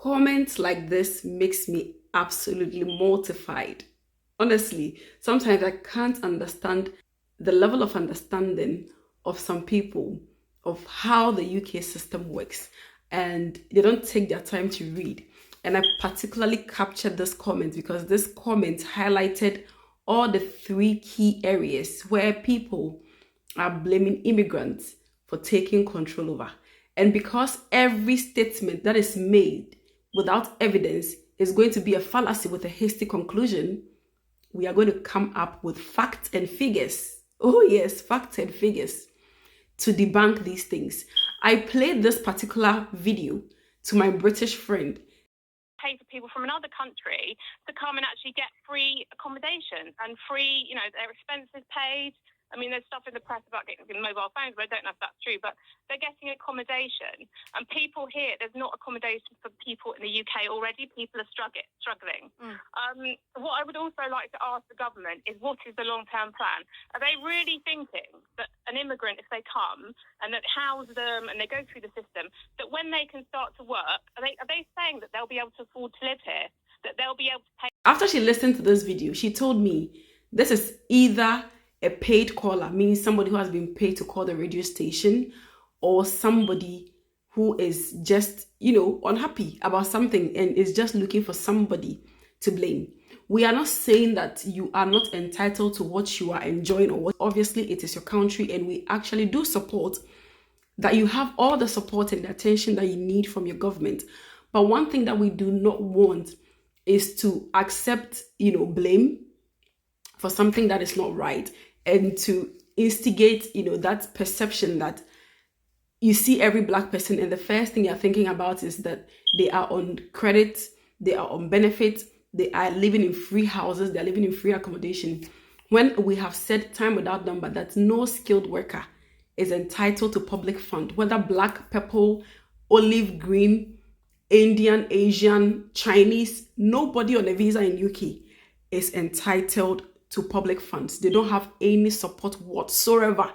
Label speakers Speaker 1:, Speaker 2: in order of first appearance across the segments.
Speaker 1: Comments like this makes me absolutely mortified. Honestly, sometimes I can't understand the level of understanding of some people of how the UK system works, and they don't take their time to read. And I particularly captured this comment because this comment highlighted all the three key areas where people are blaming immigrants for taking control over. And because every statement that is made without evidence is going to be a fallacy with a hasty conclusion, we are going to come up with facts and figures. Oh, yes, facts and figures to debunk these things. I played this particular video to my British friend.
Speaker 2: Pay for people from another country to come and actually get free accommodation and free, their expenses paid. I mean, there's stuff in the press about getting mobile phones, but I don't know if that's true. But they're getting accommodation. And people here, there's not accommodation for people in the UK already. People are struggling. What I would also like to ask the government is, what is the long-term plan? Are they really thinking that an immigrant, if they come and that house them and they go through the system, that when they can start to work, are they saying that they'll be able to afford to live here? That they'll be able to pay?
Speaker 1: After she listened to this video, she told me this is either a paid caller, meaning somebody who has been paid to call the radio station, or somebody who is just, unhappy about something and is just looking for somebody to blame. We are not saying that you are not entitled to what you are enjoying or what. Obviously, it is your country, and we actually do support that you have all the support and the attention that you need from your government. But one thing that we do not want is to accept, blame for something that is not right, and to instigate, that perception that you see every Black person and the first thing you're thinking about is that they are on credit, they are on benefits, they are living in free houses, they're living in free accommodation. When we have said time without number that no skilled worker is entitled to public fund, whether Black, purple, olive green, Indian, Asian, Chinese, nobody on a visa in UK is entitled to public funds. They don't have any support whatsoever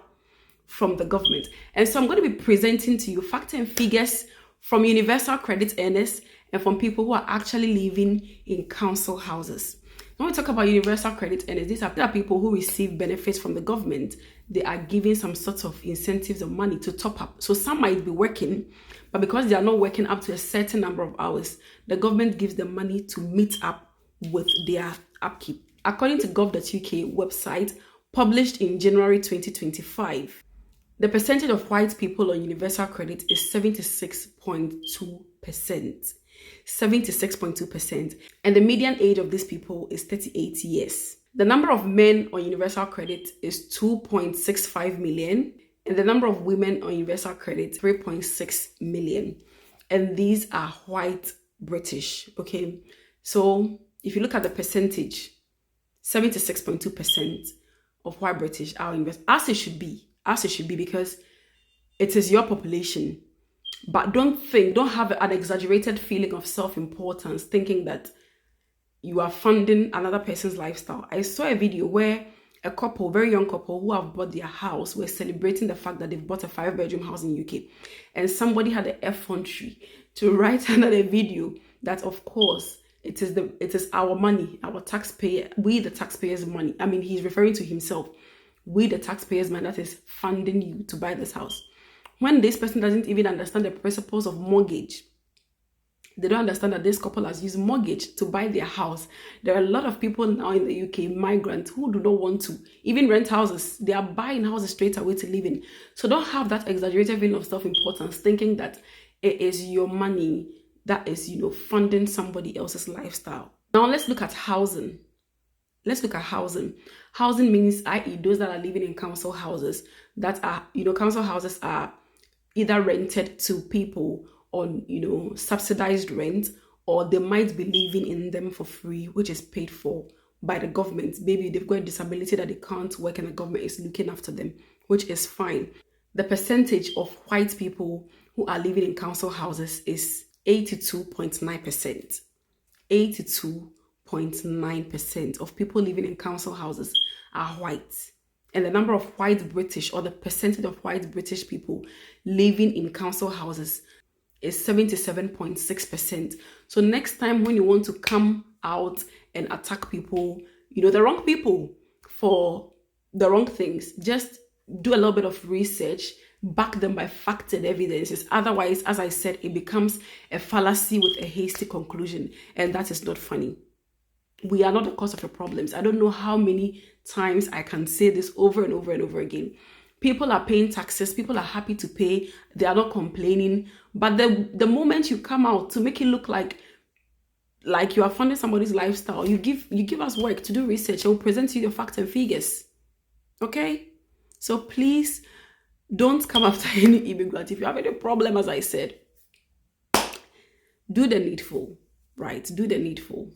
Speaker 1: from the government. And so I'm going to be presenting to you facts and figures from universal credit earners and from people who are actually living in council houses. When we talk about universal credit earners, these are people who receive benefits from the government. They are given some sort of incentives of money to top up. So some might be working, but because they are not working up to a certain number of hours, the government gives them money to meet up with their upkeep. According to gov.uk website, published in January 2025, the percentage of white people on universal credit is 76.2%. 76.2%. And the median age of these people is 38 years. The number of men on universal credit is 2.65 million. And the number of women on universal credit, 3.6 million. And these are white British, okay? So if you look at the percentage, 76.2% of white British are invest, as it should be, because it is your population. But don't have an exaggerated feeling of self-importance, thinking that you are funding another person's lifestyle. I saw a video where a couple, very young couple who have bought their house, were celebrating the fact that they've bought a 5-bedroom house in UK. And somebody had the effrontery to write under the video that, of course, it is our money, our taxpayer, we the taxpayers' money. I mean, he's referring to himself. We the taxpayers' money that is funding you to buy this house. When this person doesn't even understand the principles of mortgage, they don't understand that this couple has used mortgage to buy their house. There are a lot of people now in the UK, migrants, who do not want to even rent houses. They are buying houses straight away to live in. So don't have that exaggerated feeling of self-importance, thinking that it is your money that is, funding somebody else's lifestyle. Now let's look at housing. Housing means, i.e., those that are living in council houses that are, council houses are either rented to people on, subsidized rent, or they might be living in them for free, which is paid for by the government. Maybe they've got a disability that they can't work and the government is looking after them, which is fine. The percentage of white people who are living in council houses is 82.9%. 82.9% of people living in council houses are white. And the number of white British, or the percentage of white British people living in council houses, is 77.6%. So next time when you want to come out and attack people, the wrong people for the wrong things, just do a little bit of research, back them by fact and evidences. Otherwise, as I said, it becomes a fallacy with a hasty conclusion, and that is not funny. We are not the cause of your problems. I don't know how many times I can say this over and over and over again. People are paying taxes. People are happy to pay. They are not complaining. But the moment you come out to make it look like you are funding somebody's lifestyle, you give us work to do research. I will present you your facts and figures. Okay? So please don't come after any immigrant. If you have any problem, as I said, do the needful, right? Do the needful.